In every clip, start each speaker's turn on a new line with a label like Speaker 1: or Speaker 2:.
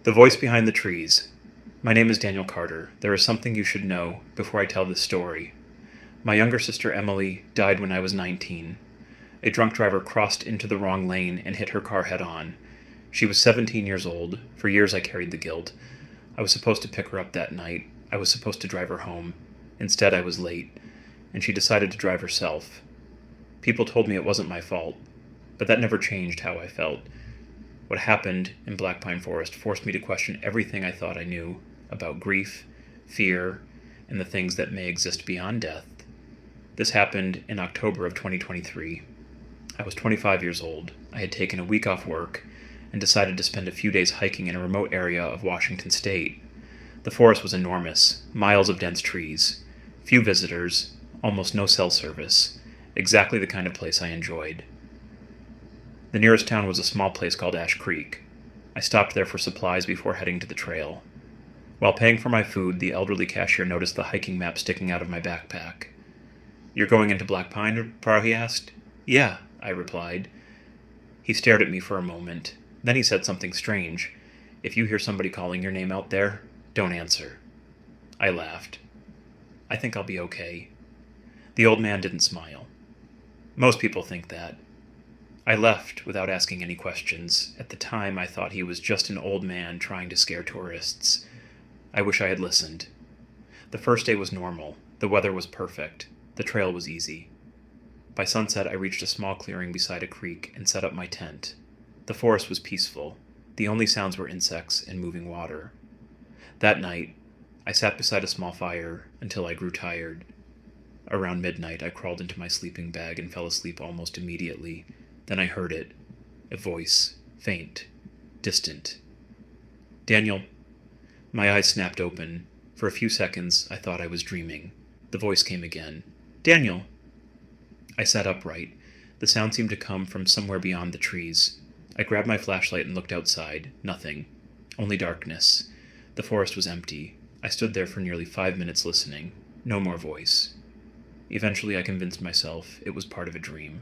Speaker 1: The voice behind the trees. My name is Daniel Carter. There is something you should know before I tell this story. My younger sister Emily died when I was 19. A drunk driver crossed into the wrong lane and hit her car head-on. She was 17 years old. For years I carried the guilt. I was supposed to pick her up that night. I was supposed to drive her home. Instead, I was late, and she decided to drive herself. People told me it wasn't my fault, but that never changed how I felt. What happened in Black Pine Forest forced me to question everything I thought I knew about grief, fear, and the things that may exist beyond death. This happened in October of 2023. I was 25 years old. I had taken a week off work and decided to spend a few days hiking in a remote area of Washington state. The forest was enormous, miles of dense trees, few visitors, almost no cell service, exactly the kind of place I enjoyed. The nearest town was a small place called Ash Creek. I stopped there for supplies before heading to the trail. While paying for my food, the elderly cashier noticed the hiking map sticking out of my backpack. "You're going into Black Pine, he asked. "Yeah," I replied. He stared at me for a moment. Then he said something strange. "If you hear somebody calling your name out there, don't answer." I laughed. "I think I'll be okay." The old man didn't smile. Most people think that. I left without asking any questions. At the time, I thought he was just an old man trying to scare tourists. I wish I had listened. The first day was normal. The weather was perfect. The trail was easy. By sunset, I reached a small clearing beside a creek and set up my tent. The forest was peaceful. The only sounds were insects and moving water. That night, I sat beside a small fire until I grew tired. Around midnight, I crawled into my sleeping bag and fell asleep almost immediately. Then I heard it. A voice. Faint. Distant. "Daniel." My eyes snapped open. For a few seconds, I thought I was dreaming. The voice came again. "Daniel." I sat upright. The sound seemed to come from somewhere beyond the trees. I grabbed my flashlight and looked outside. Nothing. Only darkness. The forest was empty. I stood there for nearly 5 minutes listening. No more voice. Eventually, I convinced myself it was part of a dream.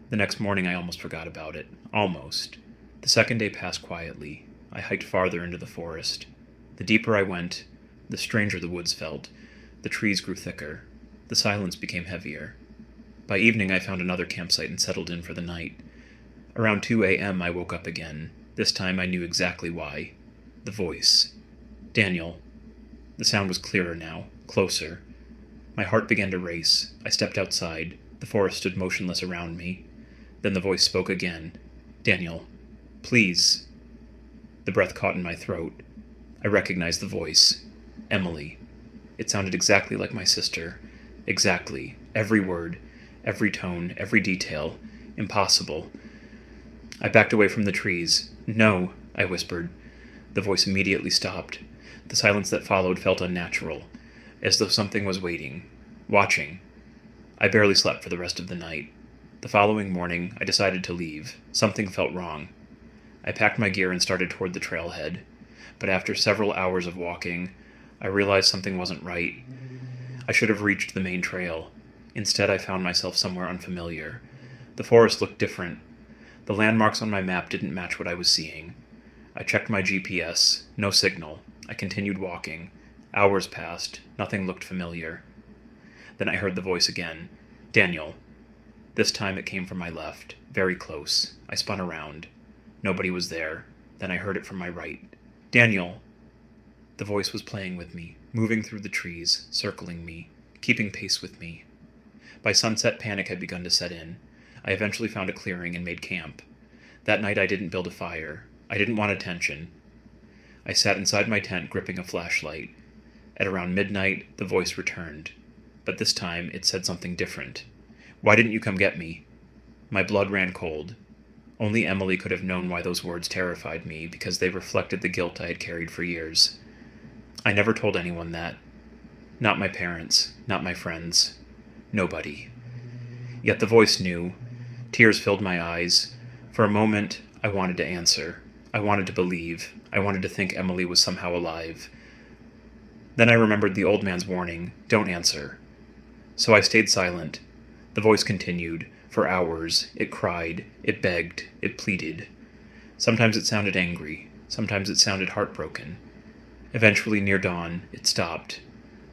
Speaker 1: The next morning, I almost forgot about it. Almost. The second day passed quietly. I hiked farther into the forest. The deeper I went, the stranger the woods felt. The trees grew thicker. The silence became heavier. By evening, I found another campsite and settled in for the night. Around 2 a.m., I woke up again. This time, I knew exactly why. The voice. "Daniel." The sound was clearer now, closer. My heart began to race. I stepped outside. The forest stood motionless around me. Then the voice spoke again. "Daniel, please." The breath caught in my throat. I recognized the voice. Emily. It sounded exactly like my sister. Exactly. Every word, every tone, every detail. Impossible. I backed away from the trees. "No," I whispered. The voice immediately stopped. The silence that followed felt unnatural, as though something was waiting, watching. I barely slept for the rest of the night. The following morning, I decided to leave. Something felt wrong. I packed my gear and started toward the trailhead. But after several hours of walking, I realized something wasn't right. I should have reached the main trail. Instead, I found myself somewhere unfamiliar. The forest looked different. The landmarks on my map didn't match what I was seeing. I checked my GPS. No signal. I continued walking. Hours passed. Nothing looked familiar. Then I heard the voice again. "Daniel." This time it came from my left, very close. I spun around. Nobody was there. Then I heard it from my right. "Daniel." The voice was playing with me, moving through the trees, circling me, keeping pace with me. By sunset, panic had begun to set in. I eventually found a clearing and made camp. That night I didn't build a fire. I didn't want attention. I sat inside my tent, gripping a flashlight. At around midnight, the voice returned. But this time, it said something different. "Why didn't you come get me?" My blood ran cold. Only Emily could have known why those words terrified me, because they reflected the guilt I had carried for years. I never told anyone that. Not my parents, not my friends. Nobody. Yet the voice knew. Tears filled my eyes. For a moment, I wanted to answer. I wanted to believe. I wanted to think Emily was somehow alive. Then I remembered the old man's warning, "Don't answer." So I stayed silent. The voice continued. For hours, it cried, it begged, it pleaded. Sometimes it sounded angry. Sometimes it sounded heartbroken. Eventually, near dawn, it stopped.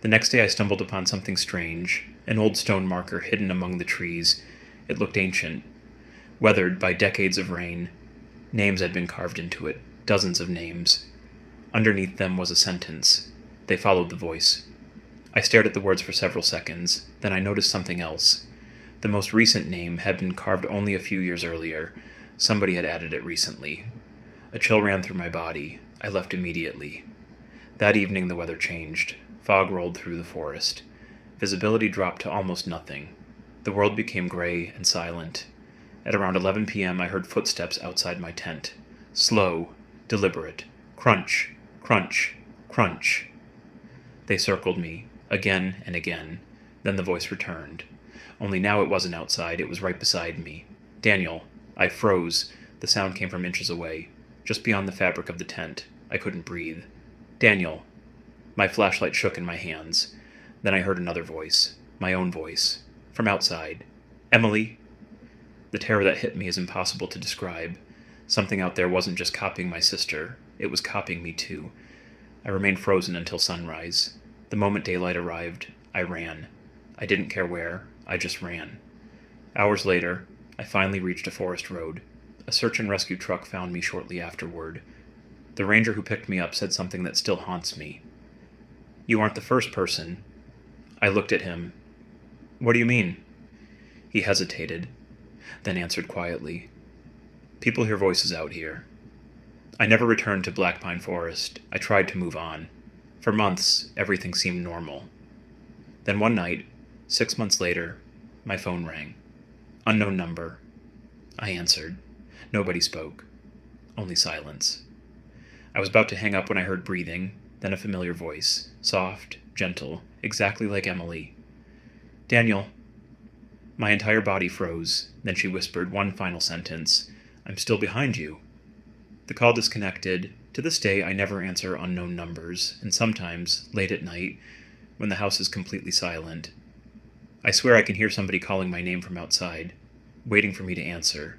Speaker 1: The next day I stumbled upon something strange, an old stone marker hidden among the trees. It looked ancient, weathered by decades of rain. Names had been carved into it, dozens of names. Underneath them was a sentence. They followed the voice. I stared at the words for several seconds, then I noticed something else. The most recent name had been carved only a few years earlier. Somebody had added it recently. A chill ran through my body. I left immediately. That evening the weather changed. Fog rolled through the forest. Visibility dropped to almost nothing. The world became gray and silent. At around 11 p.m. I heard footsteps outside my tent. Slow, deliberate. Crunch, crunch, crunch. They circled me, again and again. Then the voice returned. Only now it wasn't outside, it was right beside me. Daniel. I froze. The sound came from inches away, just beyond the fabric of the tent. I couldn't breathe. Daniel. My flashlight shook in my hands. Then I heard another voice, my own voice, from outside. Emily? The terror that hit me is impossible to describe. Something out there wasn't just copying my sister, it was copying me too. I remained frozen until sunrise. The moment daylight arrived, I ran. I didn't care where, I just ran. Hours later, I finally reached a forest road. A search and rescue truck found me shortly afterward. The ranger who picked me up said something that still haunts me. You aren't the first person. I looked at him. What do you mean? He hesitated, then answered quietly. People hear voices out here. I never returned to Black Pine Forest. I tried to move on. For months, everything seemed normal. Then one night, 6 months later, my phone rang. Unknown number. I answered. Nobody spoke. Only silence. I was about to hang up when I heard breathing, then a familiar voice, soft, gentle, exactly like Emily. Daniel. My entire body froze. Then she whispered one final sentence. I'm still behind you. The call disconnected. To this day, I never answer unknown numbers, and sometimes, late at night, when the house is completely silent, I swear I can hear somebody calling my name from outside, waiting for me to answer.